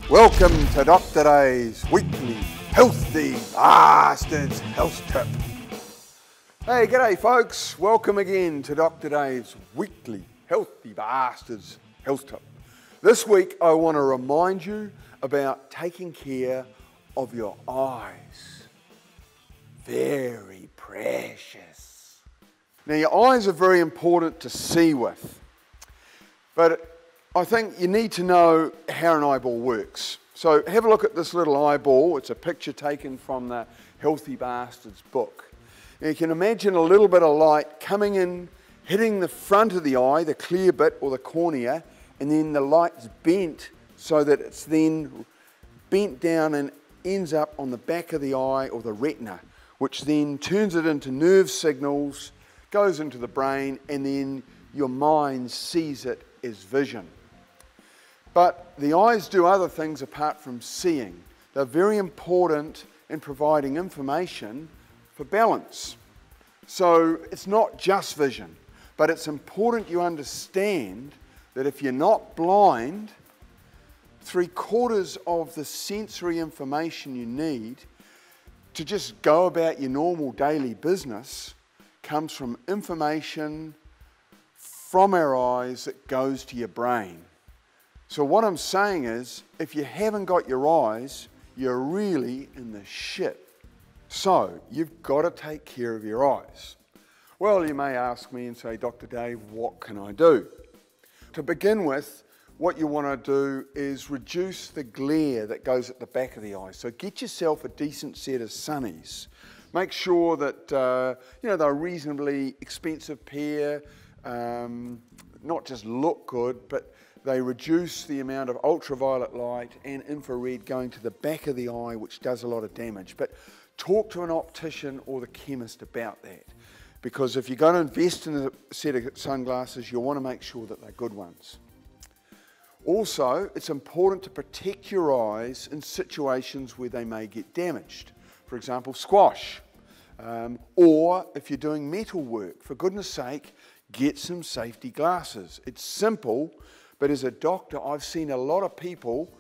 Welcome to Dr. Dave's weekly Healthy Bastards Health Tip. Hey, g'day folks. Welcome again to Dr. Dave's weekly Healthy Bastards Health Tip. This week I want to remind you about taking care of your eyes. Very precious. Now your eyes are very important to see with, but I think you need to know how an eyeball works. So have a look at this little eyeball. It's a picture taken from the Healthy Bastards book. Now you can imagine a little bit of light coming in, hitting the front of the eye, the clear bit or the cornea, and then the light's bent so that it's then bent down and ends up on the back of the eye or the retina, which then turns it into nerve signals, goes into the brain, and then your mind sees it as vision. But the eyes do other things apart from seeing. They're very important in providing information for balance. So it's not just vision, but it's important you understand that if you're not blind, 3/4 of the sensory information you need to just go about your normal daily business comes from information from our eyes that goes to your brain. So what I'm saying is, if you haven't got your eyes, you're really in the shit. So you've got to take care of your eyes. Well, you may ask me and say, Dr. Dave, what can I do? To begin with, what you want to do is reduce the glare that goes at the back of the eye. So get yourself a decent set of sunnies. Make sure that they're a reasonably expensive pair, not just look good, but they reduce the amount of ultraviolet light and infrared going to the back of the eye, which does a lot of damage. But talk to an optician or the chemist about that, because if you're going to invest in a set of sunglasses, you'll want to make sure that they're good ones. Also, it's important to protect your eyes in situations where they may get damaged. For example, squash, or if you're doing metal work. For goodness sake, get some safety glasses. It's simple, but as a doctor, I've seen a lot of people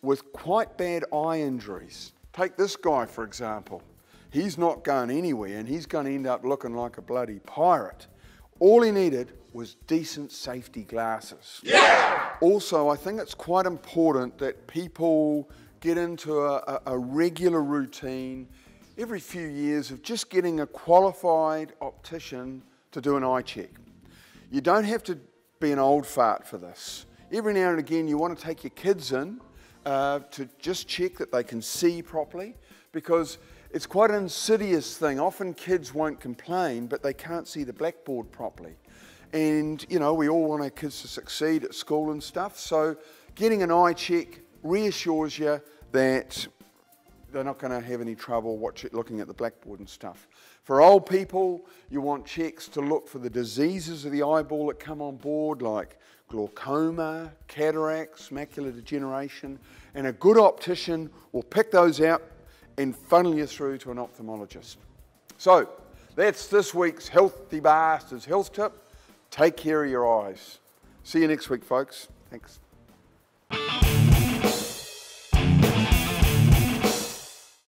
with quite bad eye injuries. Take this guy, for example. He's not going anywhere, and he's going to end up looking like a bloody pirate. All he needed was decent safety glasses. Yeah! Also, I think it's quite important that people get into a regular routine every few years of just getting a qualified optician to do an eye check. You don't have to be an old fart for this. Every now and again you want to take your kids in to just check that they can see properly, because it's quite an insidious thing. Often kids won't complain, but they can't see the blackboard properly. And we all want our kids to succeed at school and stuff, so getting an eye check reassures you that they're not going to have any trouble looking at the blackboard and stuff. For old people, you want checks to look for the diseases of the eyeball that come on board, like glaucoma, cataracts, macular degeneration, and a good optician will pick those out and funnel you through to an ophthalmologist. So, that's this week's Healthy Bastards Health Tip. Take care of your eyes. See you next week, folks. Thanks.